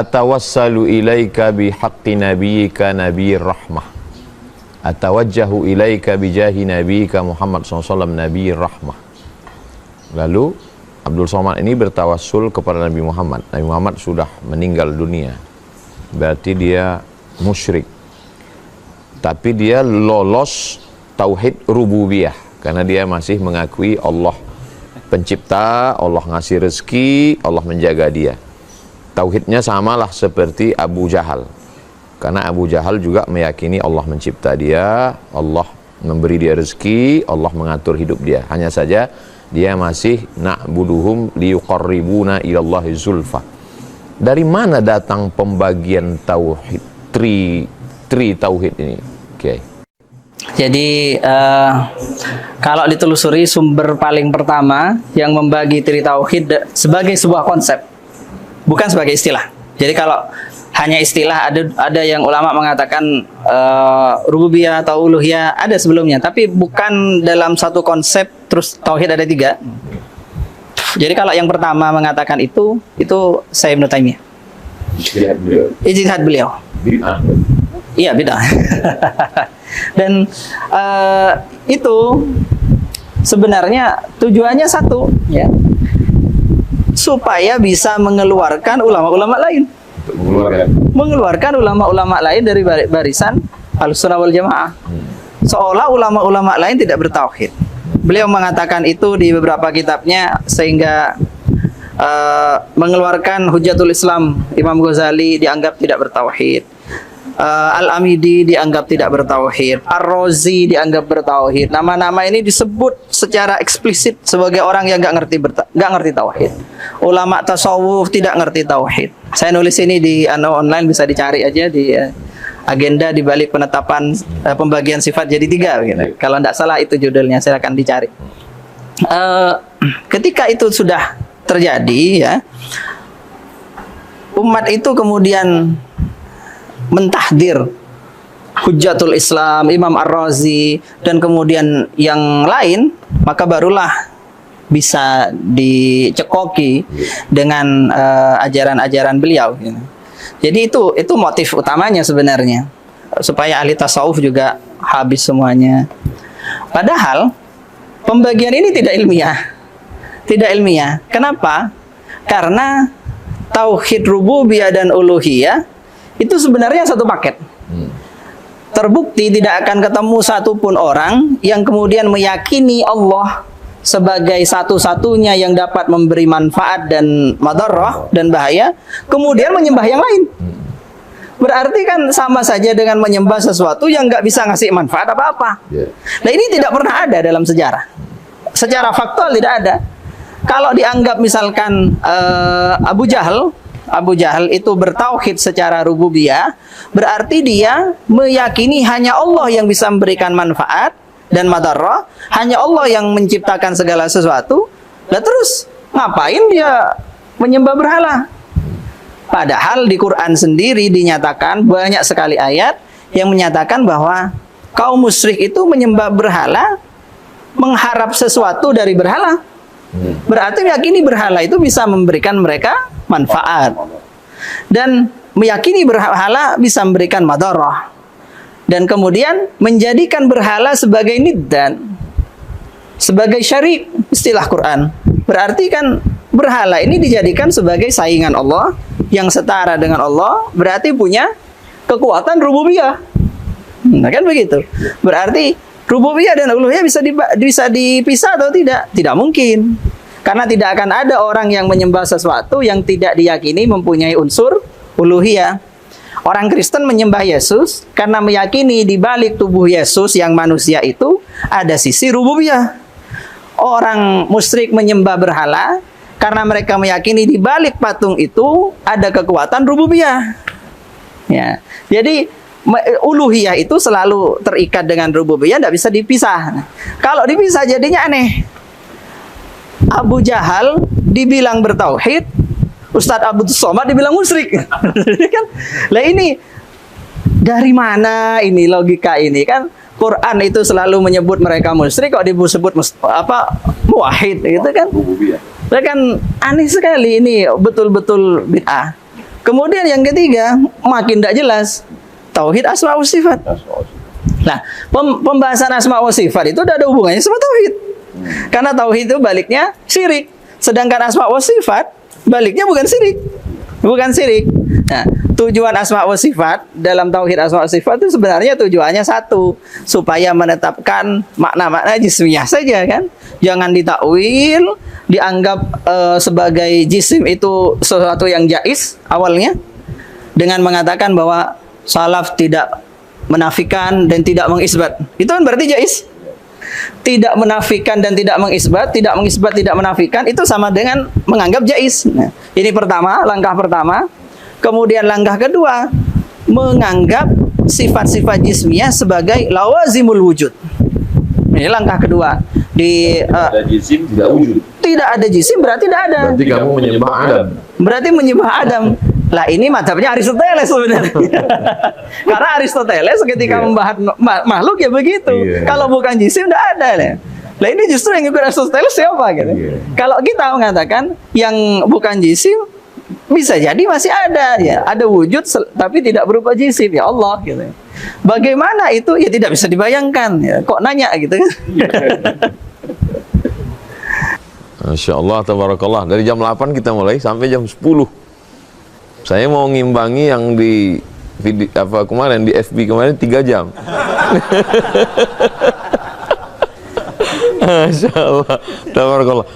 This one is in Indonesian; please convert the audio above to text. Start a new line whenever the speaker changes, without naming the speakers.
atawassalu ilaika bihaqqi nabiyyika nabiyir rahmah, atawajjahu ilaika bijahi nabiyyika Muhammad SAW nabiyir rahmah. Lalu Abdul Somad ini bertawassul kepada Nabi Muhammad. Nabi Muhammad sudah meninggal dunia, berarti dia musyrik, tapi dia lolos tauhid rububiyah karena dia masih mengakui Allah pencipta, Allah ngasih rezeki, Allah menjaga dia. Tauhidnya samalah seperti Abu Jahal, karena Abu Jahal juga meyakini Allah mencipta dia, Allah memberi dia rezeki, Allah mengatur hidup dia. Hanya saja dia masih na'buduhum liyuqarribuna ilallahi zulfa. Dari mana datang pembagian tauhid, tri tauhid ini? Oke.
Jadi kalau ditelusuri, sumber paling pertama yang membagi tri tauhid sebagai sebuah konsep, bukan sebagai istilah. Jadi kalau hanya istilah, ada yang ulama mengatakan rububiyah atau uluhiyah ada sebelumnya, tapi bukan dalam satu konsep terus tauhid ada 3. Jadi kalau yang pertama mengatakan itu Syekh Ibnu Taimiyah. Ijtihad beliau. Iya, bid'ah. Dan itu sebenarnya tujuannya satu, ya, supaya bisa mengeluarkan ulama-ulama lain, mengeluarkan ulama-ulama lain dari barisan Ahlussunnah wal Jamaah, seolah ulama-ulama lain tidak bertauhid. Beliau mengatakan itu di beberapa kitabnya, sehingga mengeluarkan Hujjatul Islam Imam Ghazali dianggap tidak bertauhid, Al-Amidi dianggap tidak bertauhid, Ar-Razi dianggap bertauhid. Nama-nama ini disebut secara eksplisit sebagai orang yang nggak ngerti tauhid. Ulama tasawuf tidak ngerti tauhid. Saya nulis ini di online, bisa dicari aja di agenda di balik penetapan pembagian sifat jadi 3 gitu. Kalau tidak salah itu judulnya, silakan dicari. Ketika itu sudah terjadi, ya, umat itu kemudian mentahdir Hujjatul Islam, Imam Ar-Razi, dan kemudian yang lain, maka barulah bisa dicekoki dengan ajaran-ajaran beliau. Jadi itu motif utamanya sebenarnya, supaya ahli tasawuf juga habis semuanya. Padahal pembagian ini tidak ilmiah. Kenapa? Karena tauhid rububiyah dan uluhiyah itu sebenarnya satu paket. Terbukti tidak akan ketemu satupun orang yang kemudian meyakini Allah sebagai satu-satunya yang dapat memberi manfaat dan madarrah dan bahaya, kemudian menyembah yang lain. Berarti kan sama saja dengan menyembah sesuatu yang nggak bisa ngasih manfaat apa-apa. Nah, ini tidak pernah ada dalam sejarah. Secara faktual tidak ada. Kalau dianggap misalkan Abu Jahal itu bertauhid secara rububiyah, berarti dia meyakini hanya Allah yang bisa memberikan manfaat dan madarrah, hanya Allah yang menciptakan segala sesuatu. Lah terus ngapain dia menyembah berhala? Padahal di Quran sendiri dinyatakan banyak sekali ayat yang menyatakan bahwa kaum musyrik itu menyembah berhala, mengharap sesuatu dari berhala. Berarti meyakini berhala itu bisa memberikan mereka manfaat, dan meyakini berhala bisa memberikan madarrah, dan kemudian menjadikan berhala sebagai niddan, sebagai syarik, istilah Quran. Berarti kan berhala ini dijadikan sebagai saingan Allah, yang setara dengan Allah, berarti punya kekuatan rububiyah. Nah, kan begitu. Berarti rububiyah dan uluhiyah bisa dipisah atau tidak? Tidak mungkin. Karena tidak akan ada orang yang menyembah sesuatu yang tidak diyakini mempunyai unsur uluhiyah. Orang Kristen menyembah Yesus karena meyakini di balik tubuh Yesus yang manusia itu ada sisi rububiyah. Orang musyrik menyembah berhala karena mereka meyakini di balik patung itu ada kekuatan rububiyah. Ya. Jadi uluhiyah itu selalu terikat dengan rububiyah, tidak bisa dipisah. Kalau dipisah jadinya aneh. Abu Jahal dibilang bertauhid, Ustadz Abdul Somad dibilang musyrik. Kan? Lah ini dari mana ini logika ini? Kan Quran itu selalu menyebut mereka musyrik, kok disebut muwahhid gitu kan? Lah kan aneh sekali, ini betul-betul bid'ah. Kemudian yang ketiga, makin tidak jelas, tauhid asma wa sifat. Nah, pembahasan asma wa sifat itu tidak ada hubungannya sama tauhid. Karena tauhid itu baliknya syirik. Sedangkan asma wa sifat baliknya bukan syirik. Bukan syirik. Nah, tujuan asma wa sifat dalam tauhid asma wa sifat itu sebenarnya tujuannya satu, supaya menetapkan makna-makna jismiyah saja kan. Jangan ditakwil, dianggap sebagai jisim itu sesuatu yang jais awalnya dengan mengatakan bahwa salaf tidak menafikan dan tidak mengisbat. Itu kan berarti jais. Tidak menafikan dan tidak mengisbat, tidak mengisbat, tidak menafikan, itu sama dengan menganggap jais. Nah, ini pertama, langkah pertama. Kemudian langkah kedua, menganggap sifat-sifat jismiyah sebagai lawazimul wujud. Ini langkah kedua.
Ada jisim tidak wujud.
Tidak ada jisim berarti tidak ada.
Berarti kamu menyembah Adam.
Berarti menyembah Adam. Lah ini mazhabnya Aristoteles sebenarnya. Karena Aristoteles ketika membahas makhluk ya begitu. Kalau bukan jisim tidak ada. Lah ini justru yang ikut Aristoteles siapa gitu. Kalau kita mengatakan yang bukan jisim bisa jadi masih ada ya, ada wujud tapi tidak berupa jisim ya Allah gitu. Bagaimana itu ya tidak bisa dibayangkan ya. Kok nanya gitu kan?
Masya Allah, tabarakallah. Dari jam 8 kita mulai sampai jam 10. Saya mau ngimbangi yang di video, kemarin di FB kemarin 3 jam. Masya Allah, tabarakallah.